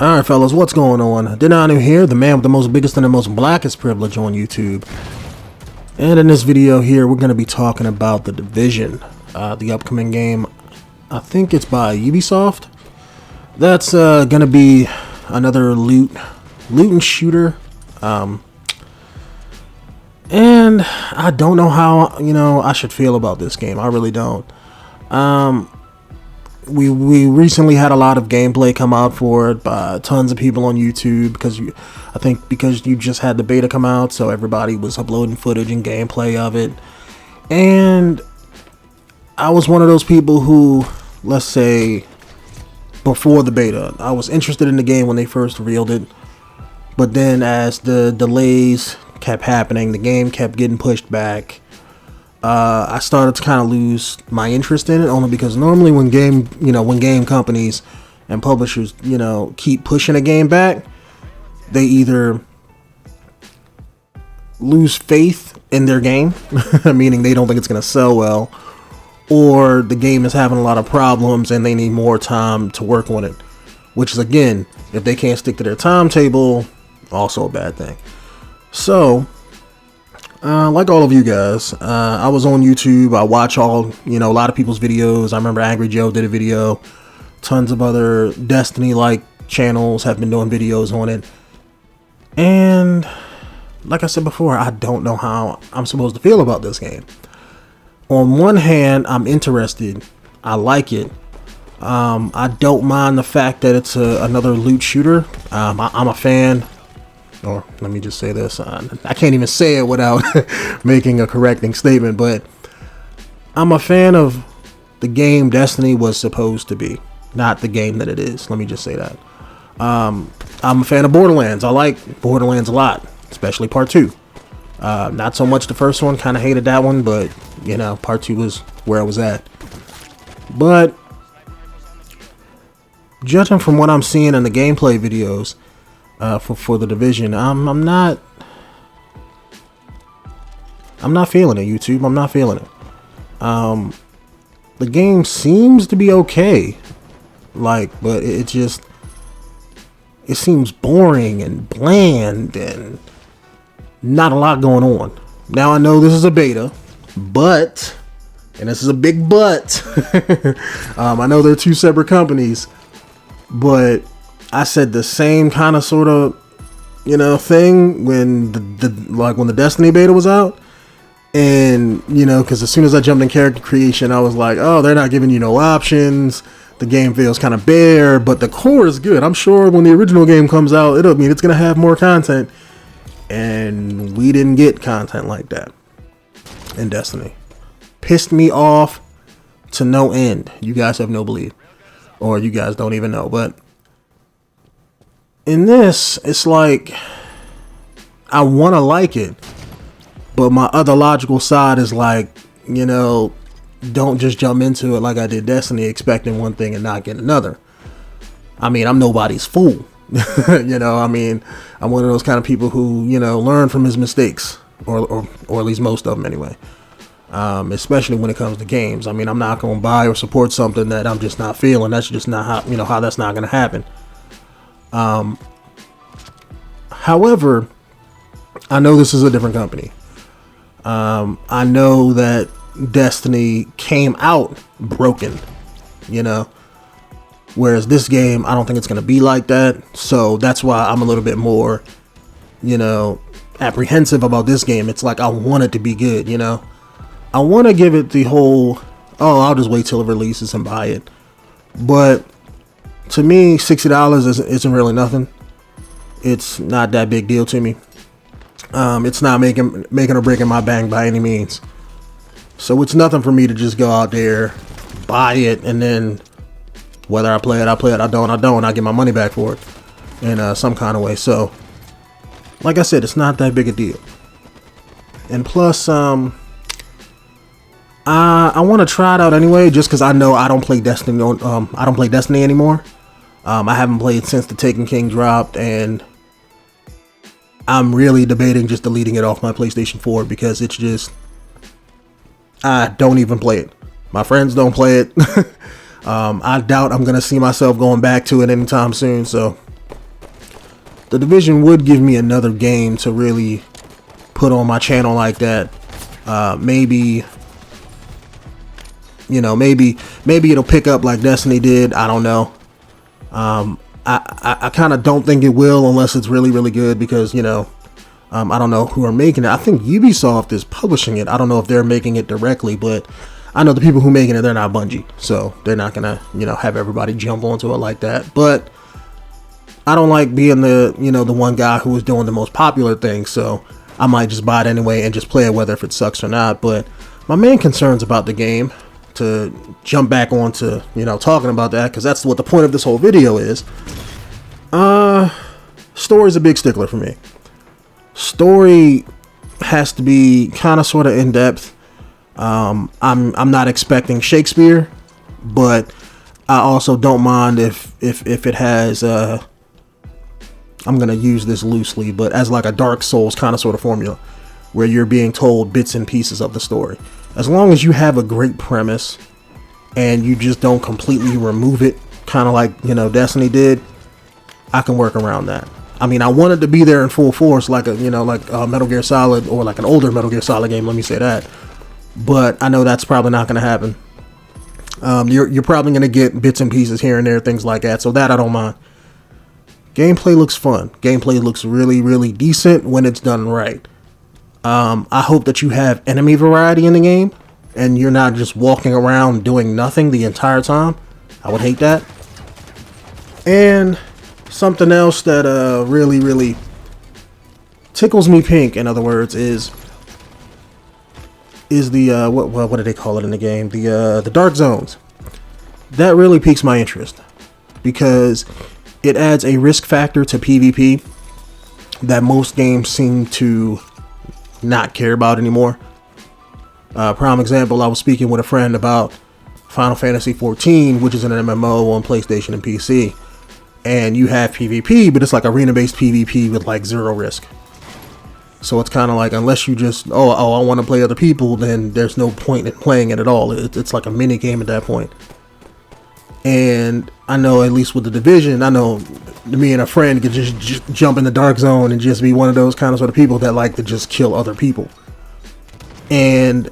Alright fellas, what's going on? Denonu here, the man with the most biggest and the most blackest privilege on YouTube. And in this video here, we're going to be talking about The Division, the upcoming game. I think it's by Ubisoft. That's going to be another loot and shooter. And I don't know how, I should feel about this game. I really don't. We recently had a lot of gameplay come out for it by tons of people on YouTube because because you just had the beta come out, so everybody was uploading footage and gameplay of it. And I was one of those people who, let's say, before the beta, I was interested in the game when they first revealed it, but then as the delays kept happening, the game kept getting pushed back. I started to kind of lose my interest in it, only because normally when game companies and publishers, keep pushing a game back, they either lose faith in their game, meaning they don't think it's going to sell well, or the game is having a lot of problems and they need more time to work on it, which is, again, if they can't stick to their timetable, also a bad thing. So like all of you guys, I was on YouTube. I watch a lot of people's videos. I remember Angry Joe did a video. Tons of other Destiny-like channels have been doing videos on it. And like I said before, I don't know how I'm supposed to feel about this game. On one hand, I'm interested. I like it. I don't mind the fact that it's another loot shooter. I'm a fan. Or let me just say this, I can't even say it without making a correcting statement, but I'm a fan of the game Destiny was supposed to be, not the game that it is. Let me just say that. I'm a fan of Borderlands. I like Borderlands a lot, especially Part 2. Not so much the first one, kind of hated that one, but, Part 2 was where I was at. But judging from what I'm seeing in the gameplay videos, for The Division, I'm not feeling it, YouTube. I'm not feeling it. The game seems to be okay, but it seems boring and bland and not a lot going on. Now I know this is a beta, but, and this is a big but, I know they're two separate companies, but I said the same kind of sort of, thing when when the Destiny beta was out. And, because as soon as I jumped in character creation, I was like, oh, they're not giving you no options. The game feels kind of bare, but the core is good. I'm sure when the original game comes out, it's going to have more content. And we didn't get content like that in Destiny. Pissed me off to no end. You guys have no belief. Or you guys don't even know, but in this, it's like, I want to like it, but my other logical side is like, don't just jump into it like I did Destiny, expecting one thing and not get another. I mean, I'm nobody's fool. I'm one of those kind of people who, learn from his mistakes, or at least most of them anyway. Especially when it comes to games. I'm not going to buy or support something that I'm just not feeling. That's just not how, how that's not going to happen. However, I know this is a different company. I know that Destiny came out broken, whereas this game, I don't think it's going to be like that. So that's why I'm a little bit more, apprehensive about this game. It's like, I want it to be good, I want to give it the whole, oh, I'll just wait till it releases and buy it. But to me, $60 isn't really nothing. It's not that big deal to me. It's not making or breaking my bank by any means. So it's nothing for me to just go out there, buy it, and then whether I play it, I don't, I get my money back for it in some kind of way. So, like I said, it's not that big a deal. And plus, I want to try it out anyway, just because I know I don't play Destiny. I don't play Destiny anymore. I haven't played since the Taken King dropped, and I'm really debating just deleting it off my PlayStation 4 because it's just, I don't even play it. My friends don't play it. I doubt I'm going to see myself going back to it anytime soon, so The Division would give me another game to really put on my channel like that. Maybe, you know, maybe it'll pick up like Destiny did. I don't know. I kind of don't think it will unless it's really, really good, because, you know, I don't know who are making it. I think Ubisoft is publishing it. I don't know if they're making it directly, but I know the people who making it, they're not Bungie, so they're not gonna, you know, have everybody jump onto it like that. But I don't like being the, you know, the one guy who is doing the most popular thing, so I might just buy it anyway and just play it whether if it sucks or not. But my main concerns about the game, to jump back onto, you know, talking about that, because that's what the point of this whole video is. Story's a big stickler for me. Story has to be kind of sort of in depth. I'm not expecting Shakespeare, but I also don't mind if it has I'm gonna use this loosely, but as like a Dark Souls kind of sort of formula, where you're being told bits and pieces of the story. As long as you have a great premise and you just don't completely remove it, kind of like, you know, Destiny did, I can work around that. I mean, I wanted to be there in full force, like a, you know, like Metal Gear Solid, or like an older Metal Gear Solid game, let me say that. But I know that's probably not going to happen. You're probably going to get bits and pieces here and there, things like that. So that I don't mind. Gameplay looks fun. Gameplay looks really, really decent when it's done right. I hope that you have enemy variety in the game and you're not just walking around doing nothing the entire time. I would hate that. And something else that really, really tickles me pink, in other words, is the what do they call it in the game? The dark zones. That really piques my interest, because it adds a risk factor to PvP that most games seem to not care about anymore. Prime example, I was speaking with a friend about Final Fantasy XIV, which is an MMO on PlayStation and PC. And you have PvP, but it's like arena-based PvP with like zero risk. So it's kind of like, unless you just, I want to play other people, then there's no point in playing it at all. It's like a mini game at that point. And I know, at least with the Division, I know me and a friend could just jump in the dark zone and just be one of those kind of sort of people that like to just kill other people. And,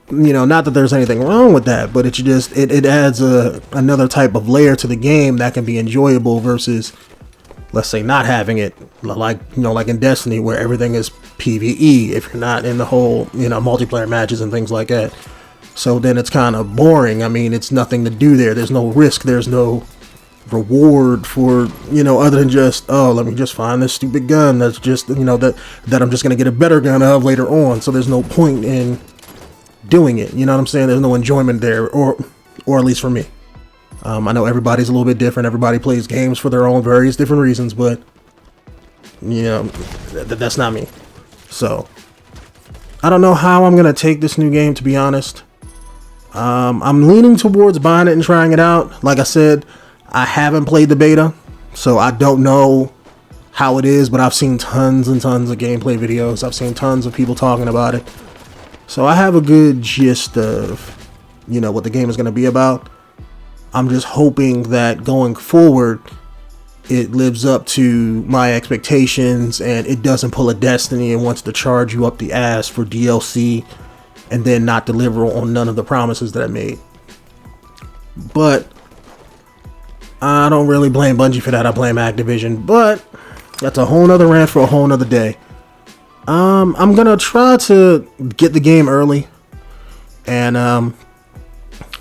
you know, not that there's anything wrong with that, but it's just, it adds another type of layer to the game that can be enjoyable versus, let's say, not having it, like, you know, like in Destiny, where everything is PvE if you're not in the whole, you know, multiplayer matches and things like that. So then it's kind of boring. I mean, it's nothing to do there. There's no risk. There's no reward for, you know, other than just, let me just find this stupid gun that's just, you know, that I'm just going to get a better gun of later on. So there's no point in doing it. You know what I'm saying? There's no enjoyment there, or at least for me. I know everybody's a little bit different. Everybody plays games for their own various different reasons, but, you know, that's not me. So I don't know how I'm going to take this new game, to be honest. I'm leaning towards buying it and trying it out. Like I said, I haven't played the beta, so I don't know how it is, but I've seen tons and tons of gameplay videos. I've seen tons of people talking about it. So I have a good gist of, you know, what the game is going to be about. I'm just hoping that going forward, it lives up to my expectations and it doesn't pull a Destiny and wants to charge you up the ass for DLC and then not deliver on none of the promises that I made. But I don't really blame Bungie for that. I blame Activision, but that's a whole nother rant for a whole nother day. I'm gonna try to get the game early and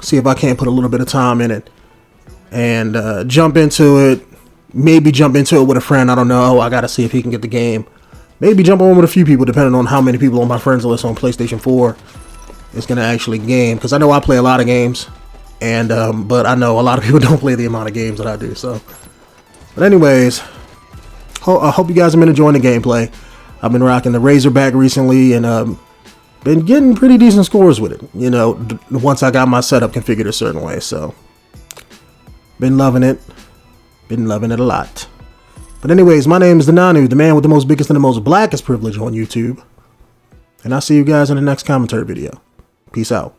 see if I can't put a little bit of time in it and jump into it. Maybe jump into it with a friend. I don't know. I gotta see if he can get the game. Maybe jump on with a few people, depending on how many people on my friends list on PlayStation 4 is gonna actually game. Because I know I play a lot of games, and but I know a lot of people don't play the amount of games that I do. So, but anyways, I hope you guys have been enjoying the gameplay. I've been rocking the Razorback recently, and been getting pretty decent scores with it. You know, once I got my setup configured a certain way. So, been loving it. Been loving it a lot. But anyways, my name is Denonu, the man with the most biggest and the most blackest privilege on YouTube. And I'll see you guys in the next commentary video. Peace out.